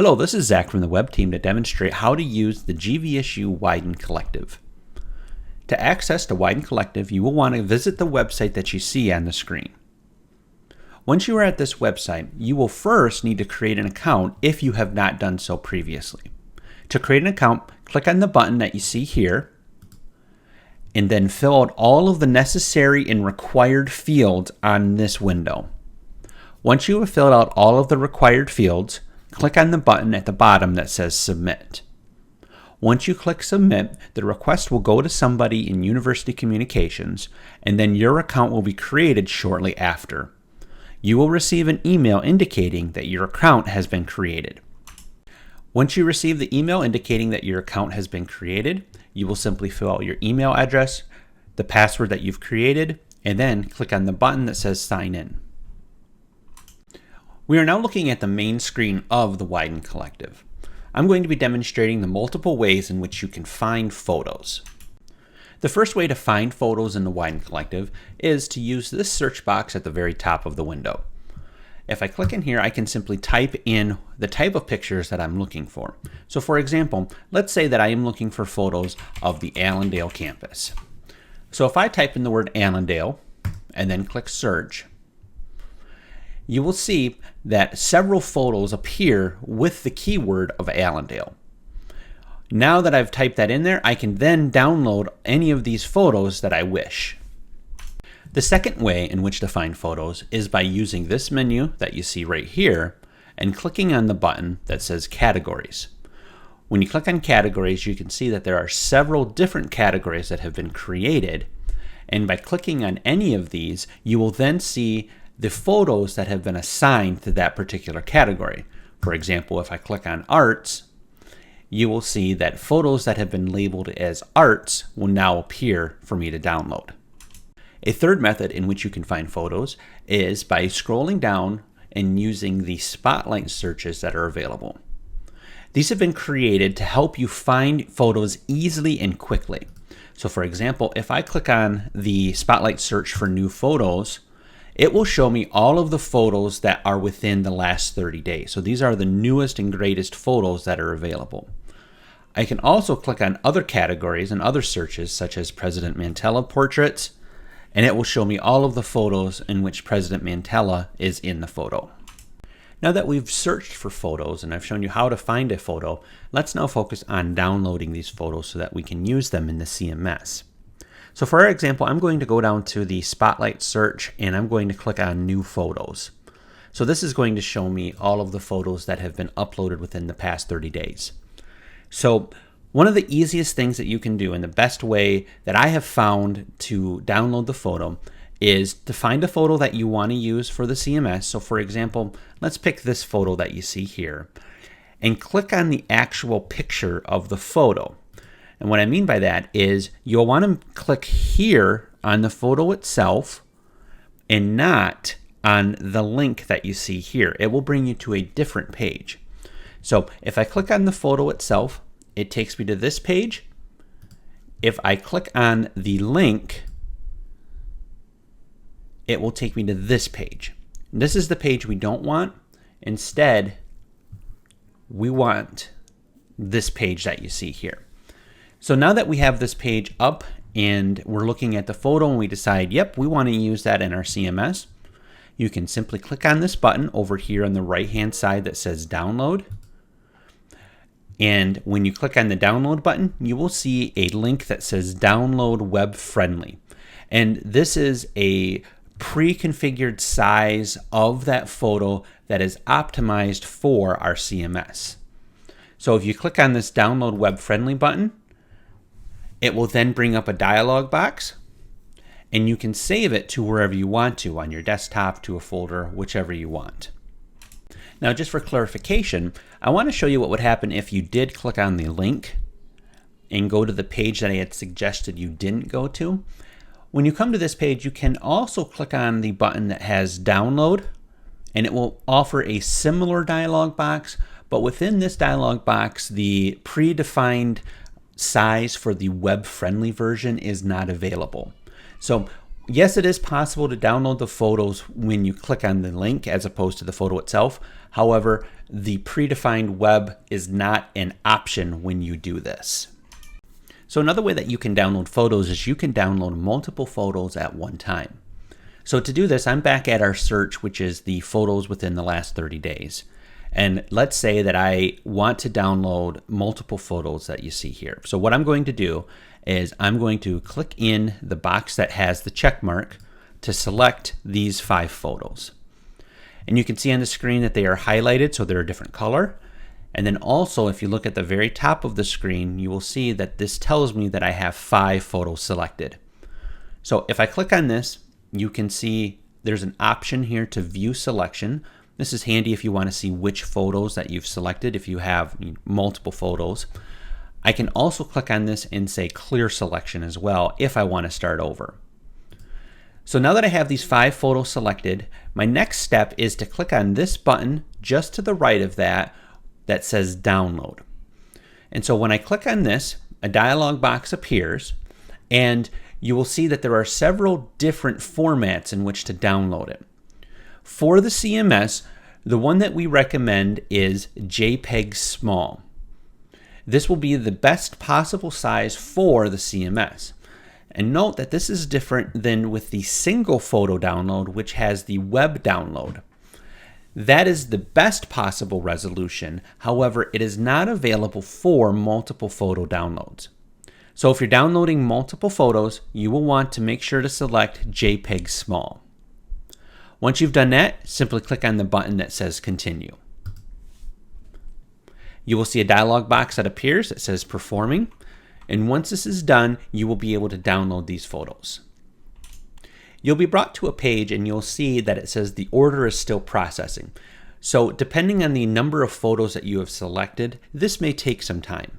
Hello, this is Zach from the web team to demonstrate how to use the GVSU Widen Collective. To access the Widen Collective, you will want to visit the website that you see on the screen. Once you are at this website, you will first need to create an account if you have not done so previously. To create an account, click on the button that you see here, and then fill out all of the necessary and required fields on this window. Once you have filled out all of the required fields, click on the button at the bottom that says Submit. Once you click Submit, the request will go to somebody in University Communications, and then your account will be created shortly after. You will receive an email indicating that your account has been created. Once you receive the email indicating that your account has been created, you will simply fill out your email address, the password that you've created, and then click on the button that says Sign In. We are now looking at the main screen of the Widen Collective. I'm going to be demonstrating the multiple ways in which you can find photos. The first way to find photos in the Widen Collective is to use this search box at the very top of the window. If I click in here, I can simply type in the type of pictures that I'm looking for. So for example, let's say that I am looking for photos of the Allendale campus. So if I type in the word Allendale and then click search, you will see that several photos appear with the keyword of Allendale. Now that I've typed that in there, I can then download any of these photos that I wish. The second way in which to find photos is by using this menu that you see right here and clicking on the button that says Categories. When you click on Categories, you can see that there are several different categories that have been created, and by clicking on any of these, you will then see the photos that have been assigned to that particular category. For example, if I click on Arts, you will see that photos that have been labeled as Arts will now appear for me to download. A third method in which you can find photos is by scrolling down and using the spotlight searches that are available. These have been created to help you find photos easily and quickly. So for example, if I click on the spotlight search for new photos, it will show me all of the photos that are within the last 30 days. So these are the newest and greatest photos that are available. I can also click on other categories and other searches such as President Mandela portraits, and it will show me all of the photos in which President Mandela is in the photo. Now that we've searched for photos and I've shown you how to find a photo, let's now focus on downloading these photos so that we can use them in the CMS. So for our example, I'm going to go down to the spotlight search and I'm going to click on New Photos. So this is going to show me all of the photos that have been uploaded within the past 30 days. So one of the easiest things that you can do, and the best way that I have found to download the photo, is to find a photo that you want to use for the CMS. So for example, let's pick this photo that you see here and click on the actual picture of the photo. And what I mean by that is you'll want to click here on the photo itself and not on the link that you see here. It will bring you to a different page. So if I click on the photo itself, it takes me to this page. If I click on the link, it will take me to this page. This is the page we don't want. Instead, we want this page that you see here. So now that we have this page up and we're looking at the photo and we decide, yep, we want to use that in our CMS, you can simply click on this button over here on the right-hand side that says Download. And when you click on the Download button, you will see a link that says Download Web Friendly. And this is a pre-configured size of that photo that is optimized for our CMS. So if you click on this Download Web Friendly button, it will then bring up a dialog box, and you can save it to wherever you want to, on your desktop, to a folder, whichever you want. Now, just for clarification, I want to show you what would happen if you did click on the link and go to the page that I had suggested you didn't go to. When you come to this page, you can also click on the button that has Download, and it will offer a similar dialog box, but within this dialog box, the predefined size for the web-friendly version is not available. So Yes, it is possible to download the photos when you click on the link as opposed to the photo itself. However, the predefined web is not an option when you do this. So another way that you can download photos is you can download multiple photos at one time. So to do this, I'm back at our search, which is the photos within the last 30 days. And let's say that I want to download multiple photos that you see here. So what I'm going to do is I'm going to click in the box that has the check mark to select these 5 photos. And you can see on the screen that they are highlighted, so they're a different color. And then also, if you look at the very top of the screen, you will see that this tells me that I have 5 photos selected. So if I click on this, you can see there's an option here to view selection. This is handy if you want to see which photos that you've selected if you have multiple photos. I can also click on this and say clear selection as well if I want to start over. So now that I have these 5 photos selected, my next step is to click on this button just to the right of that says download. And so when I click on this, a dialog box appears and you will see that there are several different formats in which to download it. For the CMS, the one that we recommend is JPEG small. This will be the best possible size for the CMS. And note that this is different than with the single photo download, which has the web download. That is the best possible resolution. However, it is not available for multiple photo downloads. So if you're downloading multiple photos, you will want to make sure to select JPEG small. Once you've done that, simply click on the button that says continue. You will see a dialog box that appears that says performing. And once this is done, you will be able to download these photos. You'll be brought to a page and you'll see that it says the order is still processing. So depending on the number of photos that you have selected, this may take some time.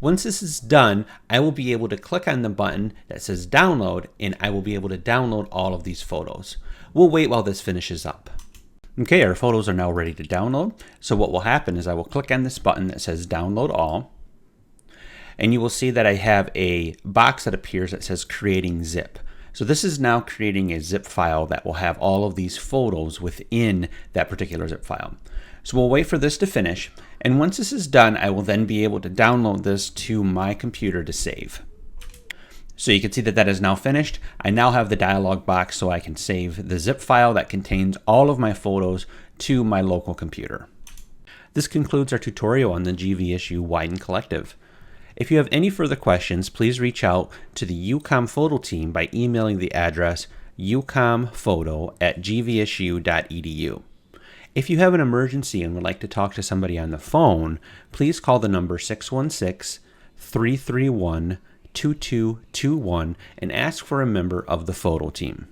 Once this is done, I will be able to click on the button that says download and I will be able to download all of these photos. We'll wait while this finishes up. Okay, our photos are now ready to download. So what will happen is I will click on this button that says download all. And you will see that I have a box that appears that says creating zip. So this is now creating a zip file that will have all of these photos within that particular zip file. So we'll wait for this to finish. And once this is done, I will then be able to download this to my computer to save. So you can see that that is now finished. I now have the dialog box so I can save the zip file that contains all of my photos to my local computer. This concludes our tutorial on the GVSU Widen Collective. If you have any further questions, please reach out to the UCOM Photo team by emailing the address ucomphoto@gvsu.edu. If you have an emergency and would like to talk to somebody on the phone, please call the number 616-331-2221 and ask for a member of the photo team.